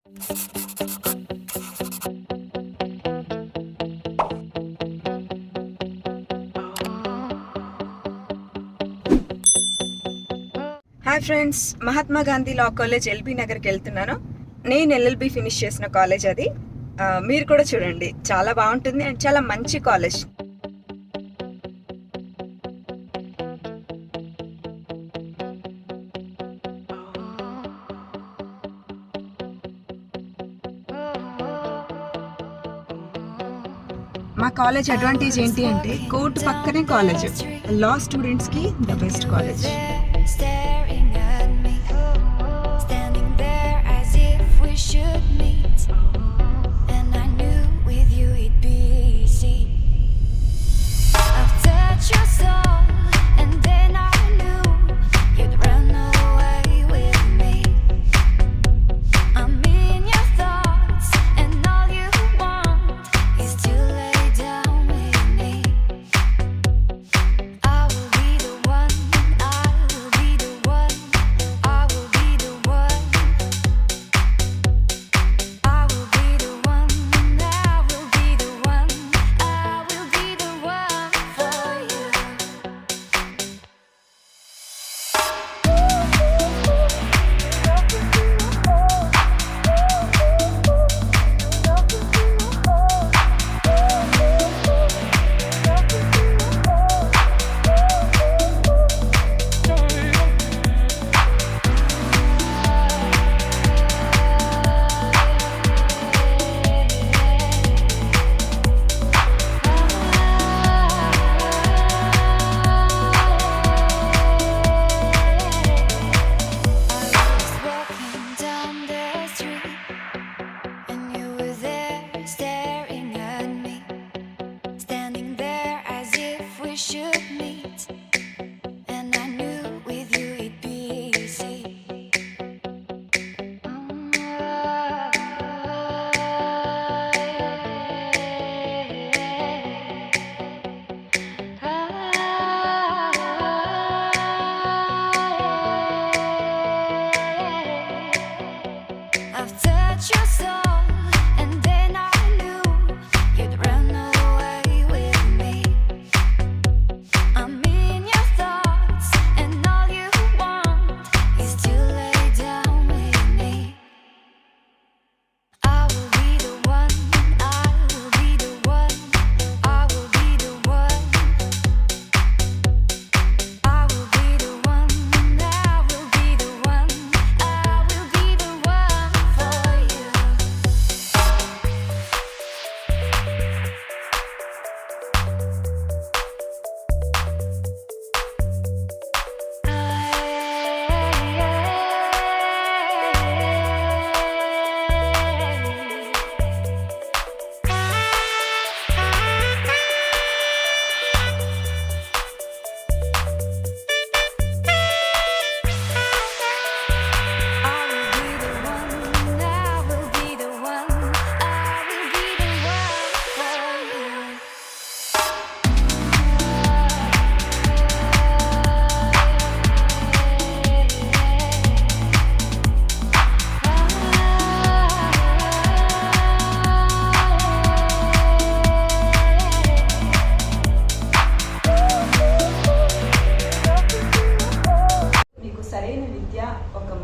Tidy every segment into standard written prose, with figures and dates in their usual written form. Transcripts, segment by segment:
Hi friends, Mahatma Gandhi law college LB నగర్కి వెళ్తున్నాను. నేను ఎల్ఎల్బి ఫినిష్ చేసిన కాలేజ్ అది. మీరు కూడా చూడండి, చాలా బాగుంటుంది అండ్ చాలా మంచి కాలేజ్. మా కాలేజ్ అడ్వాంటేజ్ ఏంటి అంటే కోర్టు పక్కనే కాలేజ్. లా స్టూడెంట్స్కి ద బెస్ట్ కాలేజ్.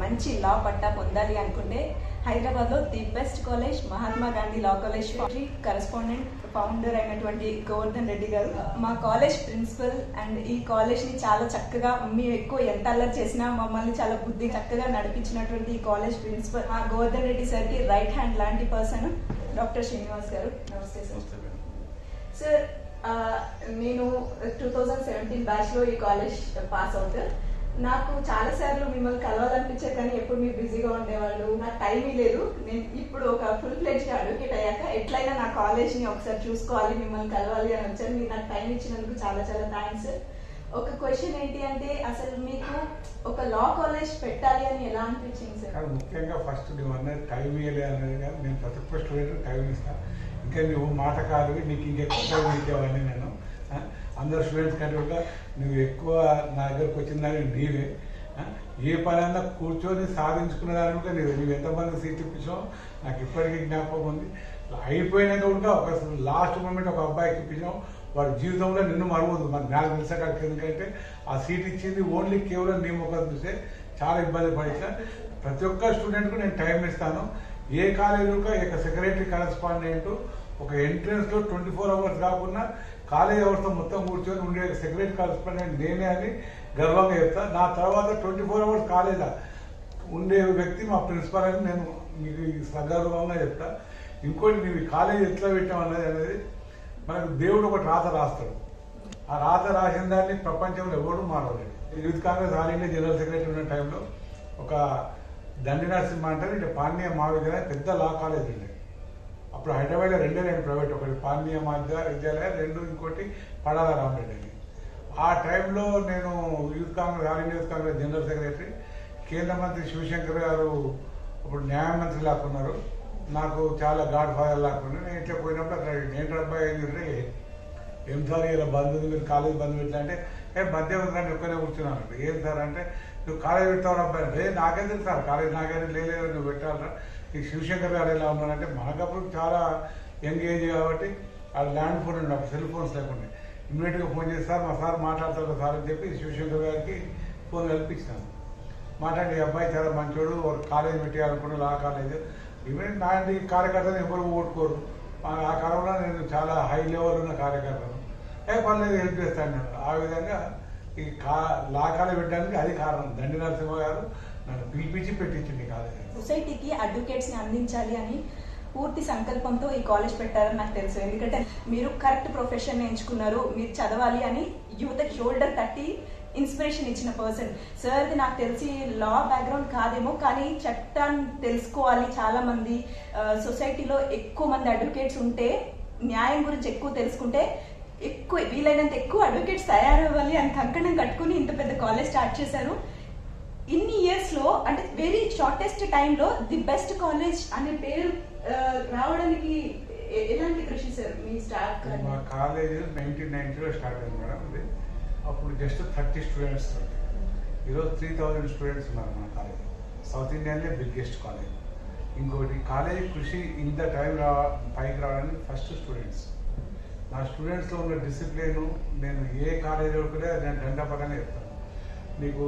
మంచి లా పట్టా పొందాలి అనుకుంటే హైదరాబాద్లో the best college Mahatma Gandhi law college correspondent founder అయినటువంటి గోవర్ధన్ రెడ్డి గారు మా కాలేజ్ ప్రిన్సిపల్. అండ్ ఈ కాలేజ్ని చాలా చక్కగా మేము ఎక్కువ ఎంత అల్లరి చేసినా మమ్మల్ని చాలా బుద్ధి చక్కగా నడిపించినటువంటి ఈ కాలేజ్ ప్రిన్సిపల్ మా గోవర్ధన్ రెడ్డి సార్కి రైట్ హ్యాండ్ లాంటి పర్సన్ డాక్టర్ శ్రీనివాస్ గారు. నమస్తే సార్. సార్, నేను 2017 బ్యాచ్లో ఈ కాలేజ్ పాస్ అవుట్. నాకు చాలాసార్లు మిమ్మల్ని కలవాలనిపించారు, కానీ ఎప్పుడు మీరు బిజీగా ఉండేవాళ్ళు, నాకు టైం లేదు. నేను ఇప్పుడు ఒక ఫుల్ ఫ్లెడ్జ్గా అడ్వకేట్ అయ్యాక ఎట్లయినా నా కాలేజ్ని ఒకసారి చూసుకోవాలి, మిమ్మల్ని కలవాలి అని వచ్చాను. మీరు నాకు టైం ఇచ్చినందుకు చాలా చాలా థ్యాంక్స్. ఒక క్వశ్చన్ ఏంటి అంటే, అసలు మీకు ఒక లా కాలేజ్ పెట్టాలి అని ఎలా అనిపించింది సార్? ముఖ్యంగా ఫస్ట్ నువ్వు అన్నది టైం ఇవ్వలే అనేది కాదు, నేను ప్రతి ఒక్క స్టూడెంట్ టైం ఇస్తాను. ఇంకా నువ్వు మాట కాదు, నీకు ఇంకెక్కువ టైం ఇచ్చేవాడిని నేను. అందరు స్టూడెంట్స్ కంటే కూడా నువ్వు ఎక్కువ నా దగ్గరకు వచ్చిందని నీవే. ఏ పనైనా కూర్చొని సాధించుకున్న దాని కూడా నువ్వు ఎంతమంది సీట్ ఇప్పించావు నాకు ఇప్పటికీ జ్ఞాపకం ఉంది. అయిపోయినాక కూడా ఒక లాస్ట్ మూమెంట్ ఒక అబ్బాయికి ఇప్పించాం, వాడి జీవితంలో నిన్ను మరవదు. మనకు నాకు తెలిసే ఎందుకంటే ఆ సీట్ ఇచ్చింది ఓన్లీ కేవలం నీ ముఖం చూసే చాలా ఇబ్బంది పడించా. ప్రతి ఒక్క స్టూడెంట్కు నేను టైం ఇస్తాను. ఏ కాలేజీలో ఒక సెక్రటరీ కరెస్పాండెంట్ ఒక ఎంట్రన్స్లో 24 hours కాకుండా కాలేజ్ అవర్స్తో మొత్తం కూర్చొని ఉండే సెక్రటరీ కరెస్పాండెంట్ నేనే అని గర్వంగా చెప్తాను. నా తర్వాత 24 hours కాలేజా ఉండే వ్యక్తి మా ప్రిన్సిపల్ అని నేను మీకు సగర్వంగా చెప్తా. ఇంకోటి నీవు కాలేజ్ ఎట్లా పెట్టామన్నది మనకు దేవుడు ఒకటి రాత రాస్తాడు. ఆ రాత రాసిన దాన్ని ప్రపంచంలో ఎవరు మారలేదు. Youth Congress all India general secretary ఉన్న టైంలో ఒక దండి నరసింహ అంటారు ఇటు పాండ్య మహావిద్యాలయం పెద్ద లా కాలేజ్ ఉండేది. అప్పుడు హైదరాబాద్లో రెండే రెండు ప్రైవేట్, ఒకటి పాండ్య మహావిద్యాలయం, రెండు ఇంకోటి పడాల రామరెడ్డి అని. ఆ టైంలో నేను youth Congress all India youth Congress general secretary, కేంద్ర మంత్రి శివశంకర్ గారు ఇప్పుడు న్యాయమంత్రి లాక్కున్నారు, నాకు చాలా గాడ్ ఫాదర్ లాక్కున్నారు. నేను ఇట్లా పోయినప్పుడు అక్కడ నేను అబ్బాయి ఏంటంటే ఏం సార్ ఇలా బంద్ ఉంది, మీరు కాలేజ్ బంద్ పెట్టినా అంటే మధ్య కానీ ఒక్కనే కూర్చున్నాను. ఏం సార్ అంటే నువ్వు కాలేజ్ పెడతావు అబ్బాయి అంటే నాకేం తెలుసు సార్ కాలేజ్ నాకైనా లేదు నువ్వు పెట్టాలరా. ఈ శివశంకర్ గారు ఎలా ఉన్నారంటే మనకప్పుడు చాలా యంగ్ ఏజ్ కాబట్టి ఆ ల్యాండ్ ఫోన్ ఉండే సెల్ ఫోన్స్ లేకుండా ఇమ్మీడియట్గా ఫోన్ చేసి సార్ మా సార్ మాట్లాడతారు సార్ అని చెప్పి శివశంకర్ గారికి ఫోన్ కల్పించినాను. మాట్లాడి అబ్బాయి చాలా మంచోడు, కాలేజ్ పెట్టేయాలనుకున్నాడు ఆ కాలేజ్. ఈవెన్ నాటి కార్యకర్తలు ఎవరు ఓటుకోరు. ఆ కాలంలో నేను చాలా హై లెవెల్ ఉన్న కార్యకర్తను పర్లేదు హెల్ప్ చేస్తాను. ఆ విధంగా ఈ లా కాలేజ్ పెట్టడానికి అది కారణం. దండి నరసింహ గారు నన్ను పిలిపించి పెట్టించింది కాలేజ్. సొసైటీకి అడ్వకేట్స్ ని అందించాలి అని పూర్తి సంకల్పంతో ఈ కాలేజ్ పెట్టారని నాకు తెలుసు. ఎందుకంటే మీరు కరెక్ట్ ప్రొఫెషన్ ఎంచుకున్నారు, మీరు చదవాలి అని యువతకి షోల్డర్ తట్టి ఇన్స్పిరేషన్ ఇచ్చిన పర్సన్ సార్ది. నాకు తెలిసి లా బ్యాక్గ్రౌండ్ కాదేమో, కానీ చట్టాన్ని తెలుసుకోవాలి. చాలా మంది సొసైటీలో ఎక్కువ మంది అడ్వకేట్స్ ఉంటే, న్యాయం గురించి ఎక్కువ తెలుసుకుంటే ఎక్కువ వీలైనంత ఎక్కువ అడ్వకేట్స్ తయారవ్వాలి అని కంకణం కట్టుకుని ఇంత పెద్ద కాలేజ్ స్టార్ట్ చేశారు. ఇన్ని ఇయర్స్ లో అంటే వెరీ షార్టెస్ట్ టైంలో ది బెస్ట్ కాలేజ్ అనే పేరు రావడానికి ఎలాంటి కృషి సార్ మీ స్టార్ట్? మా కాలేజ్ 1990లో స్టార్ట్ అయింది మేడం. ఇది అప్పుడు జస్ట్ 30 స్టూడెంట్స్, ఈరోజు 3000 స్టూడెంట్స్ ఉన్నారు మన కాలేజ్. సౌత్ ఇండియాలో బిగ్గెస్ట్ కాలేజ్. ఇంకోటి కాలేజ్ కృషి ఇంత టైం పైకి రావడానికి ఫస్ట్ స్టూడెంట్స్. నా స్టూడెంట్స్లో ఉన్న డిసిప్లిన్ నేను ఏ కాలేజీలో కూడా నేను దండపరంగా చెప్తాను. నీకు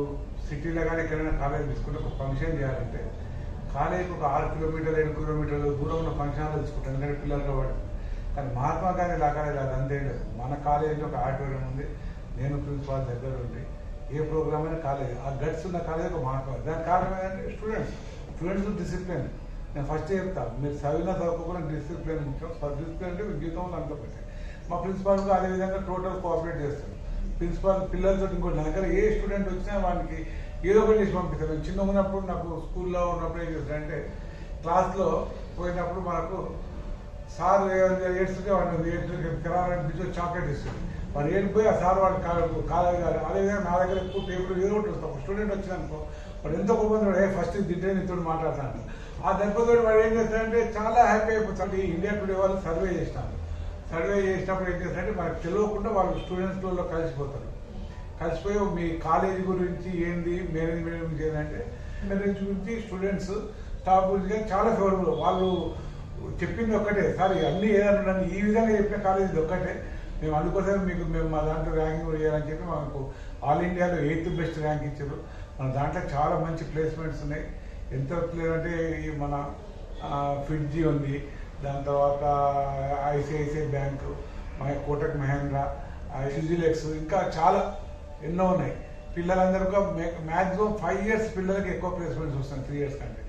సిటీలో కానీ ఎక్కడైనా కాలేజ్ తీసుకుంటే ఒక ఫంక్షన్ చేయాలంటే కాలేజీకి ఒక 6 కిలోమీటర్లు 7 కిలోమీటర్లు దూరం ఉన్న ఫంక్షన్ హాల్ తీసుకుంటాను, ఎందుకంటే పిల్లలు కాబట్టి. కానీ మహాత్మా గాంధీ లా కాలేజ్ అది అంతే లేదు. మన కాలేజీలో ఒక ఆడిటోరియం ఉంది, నేను ప్రిన్సిపాల్ దగ్గర ఉండి ఏ ప్రోగ్రామ్ అయినా కాలేజ్ ఆ గట్స్ ఉన్న కాలేజ్ ఒక మహాత్మా. దానికి కారణం ఏంటంటే స్టూడెంట్స్ డిసిప్లిన్. నేను ఫస్ట్ చెప్తాను, మీరు చదివినా చదువుకోకుండా డిసిప్లిన్ ముఖ్యం. డిసిప్లిన్ అంటే జీవితంలో అంత పెట్టాయి. మా ప్రిన్సిపాల్కి అదేవిధంగా టోటల్ కోఆపరేట్ చేస్తాను. ప్రిన్సిపాల్ పిల్లలతో ఇంకోటి నా దగ్గర ఏ స్టూడెంట్ వచ్చినా వానికి ఏదో ఒకటి చేసి పంపిస్తాను. నేను చిన్న ఉన్నప్పుడు నాకు స్కూల్లో ఉన్నప్పుడు ఏం చేస్తానంటే క్లాస్లో పోయినప్పుడు మనకు సార్ ఏడ్చుంటే వాడిని కిరాణా చాక్లెట్ ఇస్తుంది. వాడు ఏడిపోయి ఆ సార్ వాడి కాలేజ్ కాదు. అదేవిధంగా నా దగ్గర ఎక్కువ టేబుల్ ఏదో ఒకటి వస్తాం. ఒక స్టూడెంట్ వచ్చినానుకో వాడు ఎంతో గొప్ప ఫస్ట్ తింటే నీతో మాట్లాడతాను. ఆ దెబ్బతో వాడు ఏం చేస్తాడంటే చాలా హ్యాపీ అయిపోతాడు. ఇండియా టుడే వాళ్ళు సర్వే చేసినారు. సర్వే చేసినప్పుడు ఏం చేస్తారంటే మనకు తెలియకుండా వాళ్ళు స్టూడెంట్స్లో కలిసిపోతారు. కలిసిపోయి మీ కాలేజీ గురించి ఏంది, మేనేజ్మెంట్ గురించి ఏంటంటే మేనేజ్ గురించి స్టూడెంట్స్ స్టాఫ్ గురించి చాలా ఫేవరబుల్. వాళ్ళు చెప్పింది ఒక్కటే, సార్ అన్నీ ఏదన్నా ఈ విధంగా చెప్పిన కాలేజీ ఒక్కటే, మేము అందుకోసం మేము మా దాంట్లో ర్యాంకింగ్ కూడా చేయాలని చెప్పి మాకు ఆల్ ఇండియాలో 8th బెస్ట్ ర్యాంక్ ఇచ్చారు. మన దాంట్లో చాలా మంచి ప్లేస్మెంట్స్ ఉన్నాయి. ఎంత లేదంటే మన ఫిడ్జీ ఉంది, దాని తర్వాత ఐసిఐసిఐ బ్యాంకు, మన కోటక్ మహేంద్ర, సిజిలెక్స్, ఇంకా చాలా ఎన్నో ఉన్నాయి. పిల్లలందరూ మ్యాక్సిమం 5 years పిల్లలకి ఎక్కువ ప్లేస్మెంట్స్ వస్తాయి 3 years కంటే.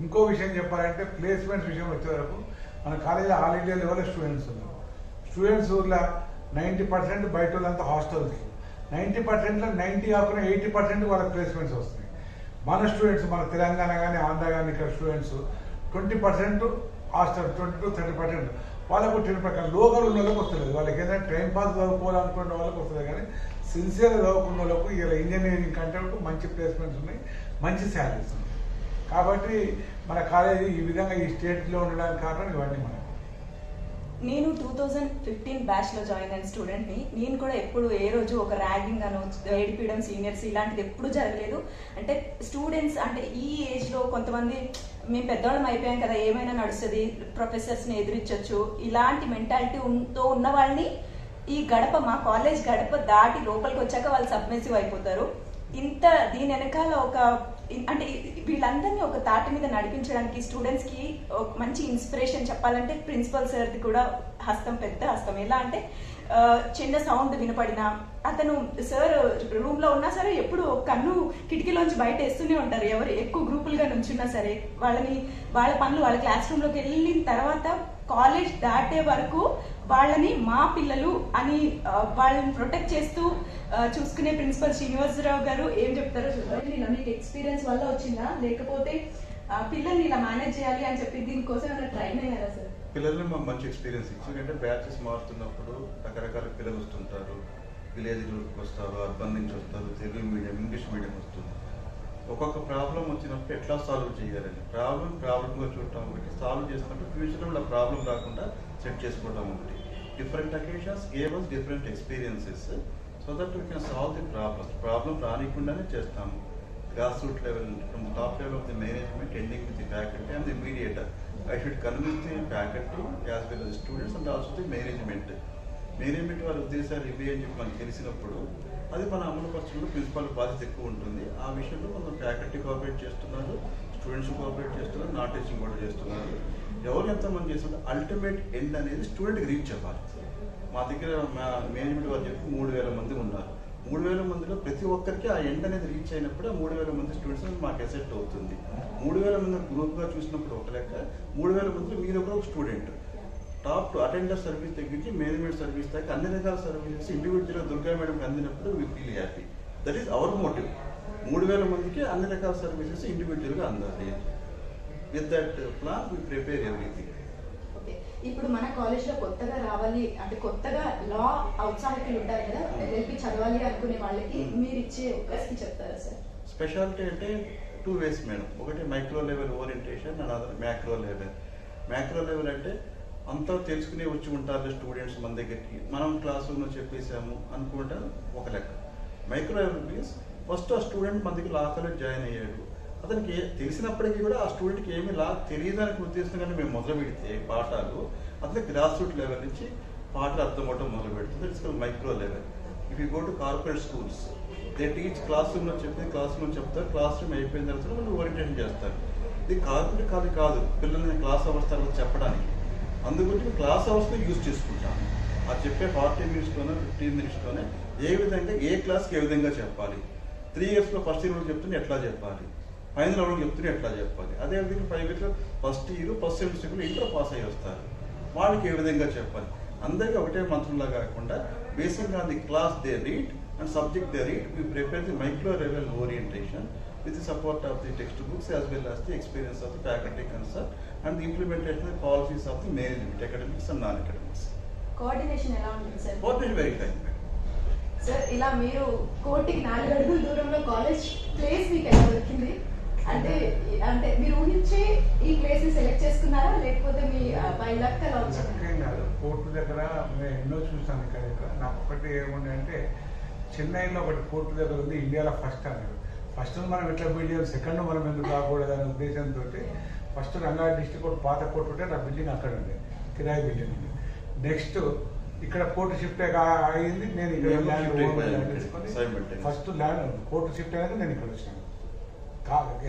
ఇంకో విషయం చెప్పాలంటే ప్లేస్మెంట్స్ విషయం వచ్చే వరకు మన కాలేజీలో ఆల్ ఇండియా లెవెల్లో స్టూడెంట్స్ ఉన్నారు. స్టూడెంట్స్ ఊర్లో 90% బయట వాళ్ళంతా హాస్టల్స్, 90%లో 90 కాకుండా 80% వాళ్ళకి ప్లేస్మెంట్స్ వస్తున్నాయి. మన స్టూడెంట్స్ మన తెలంగాణ కానీ ఆంధ్ర కానీ ఇక్కడ స్టూడెంట్స్ 20% హాస్టల్, 20 to 30% వాళ్ళకు 10% లోకల్ ఉన్న వాళ్ళకి వస్తుంది. వాళ్ళకి ఏదైనా టైం పాస్ చదువుకోవాలనుకునే వాళ్ళకి వస్తుంది. కానీ సిన్సియర్గా చదువుకున్న వాళ్ళకు ఇలా ఇంజనీరింగ్ కంటే మంచి ప్లేస్మెంట్స్ ఉన్నాయి, మంచి శాలరీస్ ఉన్నాయి. కాబట్టి మన కాలేజీ ఈ విధంగా ఈ స్టేట్లో ఉండడానికి కారణం ఇవన్నీ మనకి. నేను 2015 బ్యాచ్లో జాయిన్ అయిన స్టూడెంట్ని. నేను కూడా ఎప్పుడు ఏ రోజు ఒక ర్యాగింగ్ అను ఏడిపీయడం సీనియర్స్ ఇలాంటిది ఎప్పుడు జరగలేదు. అంటే స్టూడెంట్స్ అంటే ఈ ఏజ్లో కొంతమంది మేము పెద్దవాళ్ళం అయిపోయాం కదా, ఏమైనా నడుస్తుంది, ప్రొఫెసర్స్ని ఎదిరించవచ్చు, ఇలాంటి మెంటాలిటీతో ఉన్న వాళ్ళని ఈ గడప, మా కాలేజ్ గడప దాటి లోపలికి వచ్చాక వాళ్ళు సబ్మిసివ్ అయిపోతారు. ఇంత దీని వెనకాల ఒక అంటే వీళ్ళందరినీ ఒక తాటి మీద నడిపించడానికి స్టూడెంట్స్కి ఒక మంచి ఇన్స్పిరేషన్ చెప్పాలంటే ప్రిన్సిపల్ సార్ది కూడా హస్తం పెద్ద హస్తం. ఎలా అంటే చిన్న సౌండ్ వినపడినా అతను సార్ రూమ్లో ఉన్నా సరే ఎప్పుడు కన్ను కిటికీలోంచి బయట వేస్తూనే ఉంటారు. ఎవరు ఎక్కువ గ్రూపులుగా నుంచున్నా సరే వాళ్ళ పనులు వాళ్ళ క్లాస్ రూమ్లోకి వెళ్ళిన తర్వాత కాలేజ్ దాటే వరకు వాళ్ళని మా పిల్లలు అని వాళ్ళని ప్రొటెక్ట్ చేస్తూ చూసుకునే ప్రిన్సిపల్ శ్రీనివాసరావు గారు ఏం చెప్తారో చూద్దాం. ఇలా మీకు ఎక్స్పీరియన్స్ వల్ల వచ్చిందా, లేకపోతే పిల్లల్ని ఇలా మేనేజ్ చేయాలి అని చెప్పి దీనికోసం ఏమైనా ట్రైన్ అయ్యారా సార్? పిల్లల్ని మాకు మంచి ఎక్స్పీరియన్స్ ఇచ్చి, ఎందుకంటే బ్యాచెస్ మారుతున్నప్పుడు రకరకాల పిల్లలు వస్తుంటారు. విలేజ్ వస్తారు, అర్బన్ నుంచి వస్తారు, తెలుగు మీడియం, ఇంగ్లీష్ మీడియం వస్తుంది. ఒక్కొక్క ప్రాబ్లం వచ్చినప్పుడు ఎట్లా సాల్వ్ చేయాలని ప్రాబ్లంగా చూడటం ఒకటి, సాల్వ్ చేసినప్పుడు ఫ్యూచర్లో ఆ ప్రాబ్లం రాకుండా సెట్ చేసుకోవడం ఒకటి. Different occasions gave us different experiences so that we can solve the problem రానికుండానే చేస్తాము. Grass root level, from top level of the management ending with the faculty and the mediator. I should convince the faculty as well as the students and also the management. Management వారి ఉద్దేశాలు ఇవి అని చెప్పి మనకు తెలిసినప్పుడు అది మన అమలు పరచడంలో ప్రిన్సిపల్ బాధ్యత ఎక్కువ ఉంటుంది. ఆ విషయంలో కొంత ఫ్యాకల్టీ కోఆపరేట్ చేస్తున్నారు, స్టూడెంట్స్ కోఆపరేట్ చేస్తున్నారు, నాన్ టీచింగ్ కూడా చేస్తున్నారు. ఎవరు ఎంతమంది చేస్తుంటే అల్టిమేట్ ఎండ్ అనేది స్టూడెంట్కి రీచ్ అవ్వాలి. మా దగ్గర మా మేనేజ్మెంట్ వారు చెప్పి 3000 మంది ఉన్నారు. 3000 మందిలో ప్రతి ఒక్కరికి ఆ ఎండ్ అనేది రీచ్ అయినప్పుడు ఆ 3000 మంది స్టూడెంట్స్ మాకు ఎసెట్ అవుతుంది. 3000 మంది గ్రూప్గా చూసినప్పుడు ఒక లెక్క, 3000 మందిలో మీరు ఒక student. Top to attender service తగ్గించి మేనేజ్మెంట్ సర్వీస్ దాకా అన్ని రకాల సర్వీసెస్ ఇండివిజువల్గా దుర్గా మేడంకి అందినప్పుడు we feel happy. That is our motive. 3000 మందికి అన్ని రకాల సర్వీసెస్ ఇండివిజువల్గా అందాలి. With that plan we prepare everything. ఇప్పుడు మన కాలేజ్ లో కొత్తగా రావాలి అంటే కొత్తగా లా ఔత్సాహికులు ఉంటారు కదా, ఎల్ఎల్బి చదవాలి అనుకునే వాళ్ళకి మీరు ఇచ్చే అవకాశం చెప్తారా సార్? స్పెషాలిటీ అంటే 2 ways మేడం. ఒకటి micro level orientation and other macro level. Macro level అంటే అంతా తెలుసుకునే వచ్చి ఉంటారు స్టూడెంట్స్ మన దగ్గరికి, మనం క్లాస్ రూమ్లో చెప్పేసాము అనుకుంటా ఒక లెక్క. మైక్రో లెవెల్ మీన్స్ ఫస్ట్ ఆ స్టూడెంట్ మన దగ్గర లా కాలేజ్ జాయిన్ అయ్యాడు, అతనికి తెలిసినప్పటికీ కూడా ఆ స్టూడెంట్కి ఏమీ లా తెలియదానికి ఉద్దేశంగానే మేము మొదలు పెడితే పాఠాలు అతనికి గ్రాస్ రూట్ లెవెల్ నుంచి పాటలు అర్థం అవడం మొదలు పెడుతుంది. It's called micro level. If you go to corporate schools they teach class రూమ్లో చెప్తే క్లాస్ రూమ్ చెప్తారు, క్లాస్ రూమ్ అయిపోయిన తర్వాత వాళ్ళు ఓరియంటేషన్ చేస్తారు. ఇది కార్పొరేట్ కాదు పిల్లల్ని క్లాస్ అవర్స్ తర్వాత చెప్పడానికి. అందుగురించి క్లాస్ అవర్స్ని యూజ్ చేసుకుంటాం. అది చెప్పే 40 minutesలోనే 15 minutesలోనే ఏ విధంగా ఏ క్లాస్కి ఏ విధంగా చెప్పాలి, 3 yearsలో ఫస్ట్ ఇయర్ చెప్తూనే ఎట్లా చెప్పాలి, ఫైనల్ అవ్వడం చెప్తూనే ఎట్లా చెప్పాలి, అదేవిధంగా 5 yearsలో ఫస్ట్ ఇయర్ ఫస్ట్ సెమిస్టర్లో ఇంటర్ పాస్ అయ్యి వస్తారు, వాళ్ళకి ఏ విధంగా చెప్పాలి. అందరికీ ఒకటే మంత్రంలా కాకుండా బేసిక్గా the class they read and subject they read, we prepare the micro level orientation with the support of the textbooks as well as the experience of the faculty concerned and the implementation of the policies of the management, academics and non-academics. Coordination ఎలా ఉంటుంది sir? Coordination very fine. Sir ఇలా మీరు కోటికి 4 అడుగుల దూరంలో college place మీకు ఎలా దొరికింది? అంటే అంటే మీరు ఊహించి ఈ ప్లేస్ ని సెలెక్ట్ చేసుకున్నారా, లేకపోతే మీ బై లక్ అలా వచ్చిందా? కోర్టు దగ్గర మేము ఎన్నో చూసాను. ఇక్కడ నాకు ఒకటి ఏముంది అంటే చెన్నైలో ఒకటి కోర్టు దగ్గర ఉంది, ఇండియాలో ఫస్ట్ అన్నారు. ఫస్ట్ మనం ఎట్లా బిల్డింగ్, సెకండ్ మనం ఎందుకు రాకూడదు అనే ఉద్దేశంతో ఫస్ట్ రంగారెడ్డి డిస్ట్రిక్ట్ కోర్టు పాత కోర్టు ఉంటే నా బిల్డింగ్ అక్కడ ఉంది, కిరాయి బిల్డింగ్ ఉంది. నెక్స్ట్ ఇక్కడ కోర్టు షిఫ్ట్ అయింది, నేను ఇక్కడ ల్యాండ్ తీసుకొని ఫస్ట్ ల్యాండ్ కోర్టు షిఫ్ట్ అయ్యాక నేను ఇక్కడ వచ్చినాను.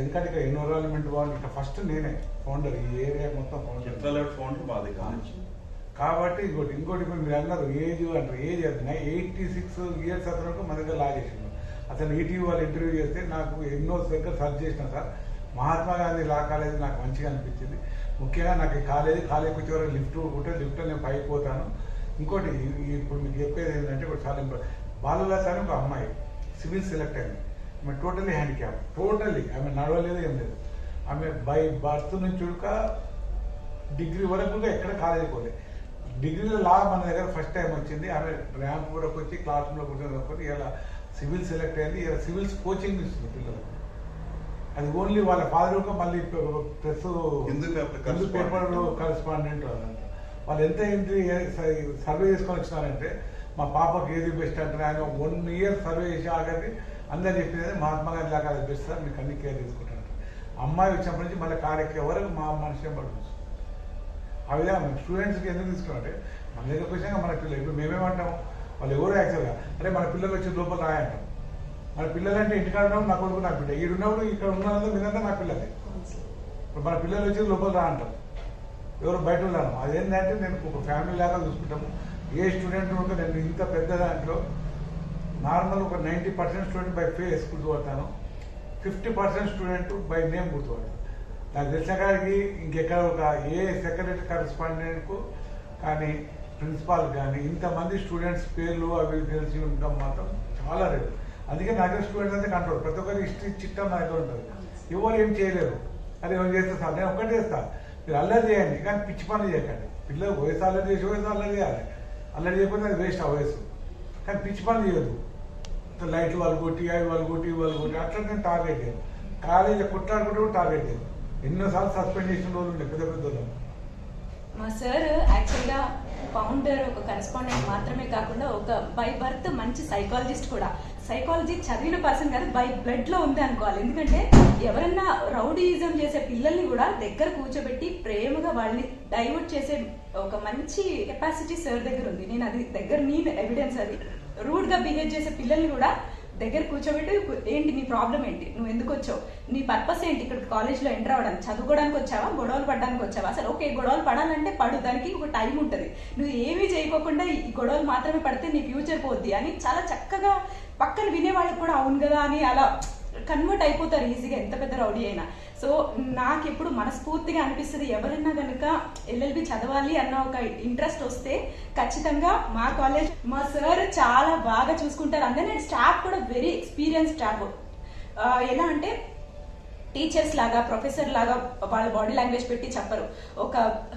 ఎందుకంటే ఇక్కడ ఎన్విరాన్మెంట్ బాగుంది, ఇక్కడ ఫస్ట్ నేనే ఫౌండర్, ఈ ఏరియా మొత్తం ఫౌండర్. కాబట్టి ఇంకోటి ఇప్పుడు మీరు అన్నారు ఏజ్ అంటారు, ఏజ్ అవుతున్నాయి 86 years అతను మన దగ్గర లా చేసిండు. అతను ఈటీవీ వాళ్ళు ఇంటర్వ్యూ చేస్తే నాకు ఎన్నో దగ్గర సర్చ్ చేసిన సార్, మహాత్మా గాంధీ లా కాలేజీ నాకు మంచిగా అనిపించింది. ముఖ్యంగా నాకు కాలేజీకి వచ్చేవారు లిఫ్ట్ ఉంటే లిఫ్ట్లో నేను పైకి పోతాను. ఇంకోటి ఇప్పుడు మీకు చెప్పేది ఏంటంటే ఇప్పుడు చాలా ఇంపార్టెంట్, బాలలత అని ఒక అమ్మాయి సివిల్ సెలెక్ట్ అయింది. ఆమె టోటల్లీ హ్యాండిక్యాప్, ఆమె నడవలేదు, ఏం లేదు. ఆమె బై బర్త్ నుంచి ఉడక డిగ్రీ వరకు కూడా ఎక్కడ కాలేజీకి పోలేదు. డిగ్రీలో లా మన దగ్గర ఫస్ట్ టైం వచ్చింది. ఆమె ర్యాంప్ వరకు వచ్చి క్లాస్ రూమ్లో కూర్చొని ఇలా సివిల్ సెలెక్ట్ అయింది. ఇలా సివిల్స్ కోచింగ్ ఇస్తుంది పిల్లలకు. అది ఓన్లీ వాళ్ళ ఫాదర్ మళ్ళీ ప్రెస్ హిందూ పేపర్ కరెస్పాండెంట్ అదంతా. వాళ్ళు ఎంత ఏంటి సర్వే చేసుకొని వచ్చినారంటే మా పాపకి ఏది బెస్ట్ అంటే ఆయన 1 year సర్వే చేసి ఆగది అందరు చెప్పినది మహాత్మా గాంధీ లాగా అది బెస్ట్ సార్ మీకు అన్ని కేర్ తీసుకుంటారు. అమ్మాయి వచ్చినప్పటి నుంచి మళ్ళీ కారెక్కే వరకు మా మనిషి పడుతుంది. ఆ విధంగా మేము స్టూడెంట్స్కి ఎందుకు తీసుకున్నామంటే మన దగ్గరకు వచ్చాక మన పిల్లలు ఇప్పుడు మేమేమంటాము వాళ్ళు ఎవరు యాక్చువల్గా అరే మన పిల్లలు వచ్చి లోపల రాయంటాం. మన పిల్లలంటే ఇంటికాడ ఉన్నాం నా కొడుకు నా బిడ్డ ఈడున్నప్పుడు ఇక్కడ ఉన్నదంతా మీదంతా నా పిల్లలే. ఇప్పుడు మన పిల్లలు వచ్చి లోపల రా అంటాం ఎవరు బయట ఉన్నాను. అదేంటంటే నేను ఒక ఫ్యామిలీ లాగా చూసుకుంటాము. ఏ స్టూడెంట్ ఉంటే నేను ఇంత పెద్ద దాంట్లో నార్మల్ ఒక 90% స్టూడెంట్ బై ఫేస్ గుర్తుపడతాను, 50% స్టూడెంట్ బై నేమ్ గుర్తుపడతాను. నాకు తెలిసిన కాడికి ఇంకెక్కడ ఒక ఏ సెక్రటరీ కరెస్పాండెంట్కు కానీ ప్రిన్సిపాల్ కానీ ఇంతమంది స్టూడెంట్స్ పేర్లు అవి తెలిసి ఉండడం మాత్రం చాలా రేరు. అందుకే నా దగ్గర స్టూడెంట్స్ అయితే కంట్రోల్ ప్రతి ఒక్కరి హిస్టరీ చిట్టా నా దగ్గర ఉంటుంది. ఎవరు ఏం చేయలేరు. అది ఎవరు చేస్తే సార్ నేను ఒక్కటే చేస్తాను, మీరు అల్లరి చేయండి కానీ పిచ్చి పనులు చేయకండి. పిల్లలు వయసు అల్లరి చేసి వయసు అల్లరి చేయాలి. అల్లరి చేయకపోతే అది వేస్ట్ ఆ వయసు. కానీ పిచ్చి పనులు చేయదు. లైట్లు వాళ్ళు కొట్టి అవి వాళ్ళు కొట్టి వాళ్ళు కొట్టి అట్లా నేను టార్గెట్ చేయను. కాలేజీ కొట్లాడుకుంటే కూడా టార్గెట్ చేయను. ఎన్నోసార్లు సస్పెండ్ చేసిన రోజులు ఉండే పెద్ద పెద్ద వాళ్ళు. మా సార్ యాక్చువల్గా ఫౌండర్ ఒక కరెస్పాండెంట్ మాత్రమే కాకుండా ఒక బై బర్త్ మంచి సైకాలజిస్ట్ కూడా. సైకాలజీ చదివిన పర్సన్ కాదు, బై బ్లడ్ లో ఉంది అనుకోవాలి. ఎందుకంటే ఎవరన్నా రౌడీయిజం చేసే పిల్లల్ని కూడా దగ్గర కూర్చోబెట్టి ప్రేమగా వాళ్ళని డైవర్ట్ చేసే ఒక మంచి కెపాసిటీ సార్ దగ్గర ఉంది. నేను అది దగ్గర ఎవిడెన్స్. అది రూడ్ గా బిహేవ్ చేసే పిల్లల్ని కూడా దగ్గర కూర్చోబెట్టి ఏంటి నీ ప్రాబ్లం ఏంటి, నువ్వు ఎందుకు వచ్చావు, నీ పర్పస్ ఏంటి, ఇక్కడ కాలేజ్లో ఎంటర్ అవ్వడానికి చదువుకోవడానికి వచ్చావా, గొడవలు పడడానికి వచ్చావా. అసలు ఓకే గొడవలు పడాలంటే పడు, దానికి ఒక టైం ఉంటుంది. నువ్వు ఏమీ చేయకోకుండా ఈ గొడవలు మాత్రమే పడితే నీ ఫ్యూచర్ పోద్ది అని చాలా చక్కగా పక్కన వినేవాళ్ళకి కూడా అవును కదా అని అలా కన్వర్ట్ అయిపోతారు ఈజీగా ఎంత పెద్ద రౌడీ అయినా. సో నాకు ఎప్పుడు మనస్ఫూర్తిగా అనిపిస్తుంది ఎవరైనా కనుక ఎల్ఎల్బి చదవాలి అన్న ఒక ఇంట్రెస్ట్ వస్తే ఖచ్చితంగా మా కాలేజ్ మా సార్ చాలా బాగా చూసుకుంటారు. అందరూ స్టాఫ్ కూడా వెరీ ఎక్స్పీరియన్స్ స్టాఫ్. ఎలా అంటే టీచర్స్ లాగా ప్రొఫెసర్ లాగా వాళ్ళ బాడీ లాంగ్వేజ్ పెట్టి చెప్పరు, ఒక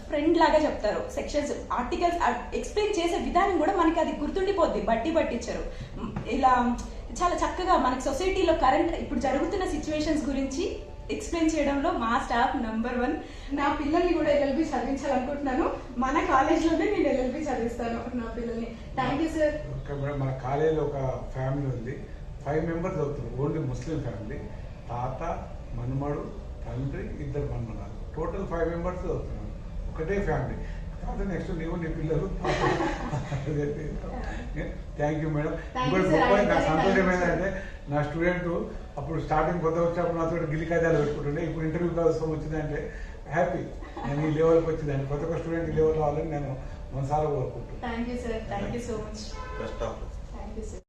ఫ్రెండ్ లాగా చెప్తారు. సెక్షన్స్ ఆర్టికల్స్ ఎక్స్ప్లెయిన్ చేసే విధానం కూడా మనకి అది గుర్తుండిపోద్ది. బట్టి పట్టించారు. ఇలా చాలా చక్కగా మనకి సొసైటీలో కరెంట్ ఇప్పుడు జరుగుతున్న సిచ్యువేషన్స్ గురించి ఎక్స్ప్లెయిన్ చేయడంలో మా స్టాఫ్ నెంబర్ 1. నా పిల్లల్ని కూడా ఎల్ఎల్బి చదివించాలనుకుంటున్నాను. మన కాలేజ్లోనే నేను ఎల్ఎల్బి చదివిస్తాను నా పిల్లల్ని. Thank you sir. మన కాలేజీలో ఒక ఫ్యామిలీ ఉంది, 5 members అవుతున్నారు. Only Muslim family. తాత, మనుమడు, తండ్రి, 2 మనుమరాలు, టోటల్ 5 members అవుతున్నారు. ఒకటే ఫ్యామిలీ. తర్వాత నెక్స్ట్ నీవు నీ పిల్లలు. Thank you madam. ఇంకోటి గొప్ప నా సంతోషం ఏంటంటే నా స్టూడెంట్ అప్పుడు స్టార్టింగ్ కొత్త వచ్చినప్పుడు నాతో గిలికాజాలు పెట్టుకుంటుండే. ఇప్పుడు ఇంటర్వ్యూ కోసం వచ్చిందంటే హ్యాపీ. నేను ఈ లెవెల్కి వచ్చిందంటే ప్రతి ఒక్క స్టూడెంట్ ఈ లెవెల్ రావాలని నేను మనసారా కోరుకుంటున్నాను. Thank you sir. Thank you so much. Best of luck. Thank you sir.